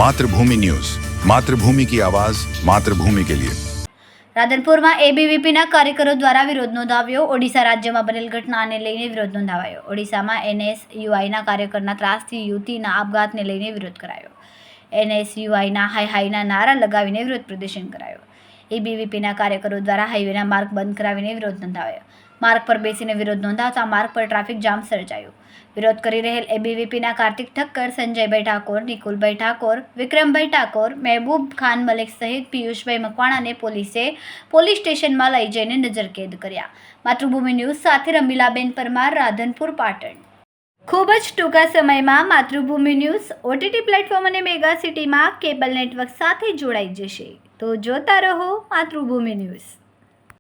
मातृभूमि न्यूज, मातृभूमि की आवाज, मातृभूमि के लिए। રાધનપુરમાં એબીવીપીના કાર્યકરો દ્વારા વિરોધ નોંધાવ્યો। ઓડિશા રાજ્યમાં બનેલ ઘટનાને લઈને વિરોધ નોંધાવ્યો। ઓડિશામાં એનએસયુઆઈના કાર્યકરના ત્રાસથી યુવતીના આપઘાતને લઈને વિરોધ કરાયો। એનએસયુઆઈના હાય હાયના નારા લગાવીને વિરોધ પ્રદર્શન કરાયો। એબીવીપીના કાર્યકરો દ્વારા હાઈવેના માર્ગ બંધ કરાવીને વિરોધ નોંધાવ્યો। માર્ગ પર બેસીને વિરોધ નોંધાવતા માર્ગ પર ટ્રાફિક જામ સર્જાયો। વિરોધ કરી રહેલ એબીવીપીના કાર્તિક ઠક્કર, સંજયભાઈ ઠાકોર, નિકુલભાઈ ઠાકોર, વિક્રમભાઈ ઠાકોર, મહેબૂબ ખાન મલિક સહિત પિયુષભાઈ મકવાણાને પોલીસે પોલીસ સ્ટેશનમાં લઈ જઈને નજરકેદ કર્યા। માતૃભૂમિ ન્યૂઝ સાથે રમીલાબેન પરમાર, રાધનપુર, પાટણ। ખૂબ જ ટૂંકા સમયમાં માતૃભૂમિ ન્યૂઝ ઓટીટી પ્લેટફોર્મ અને મેગા સિટીમાં કેબલ નેટવર્ક સાથે જોડાઈ જશે, તો જોતા રહો માતૃભૂમિ ન્યૂઝ।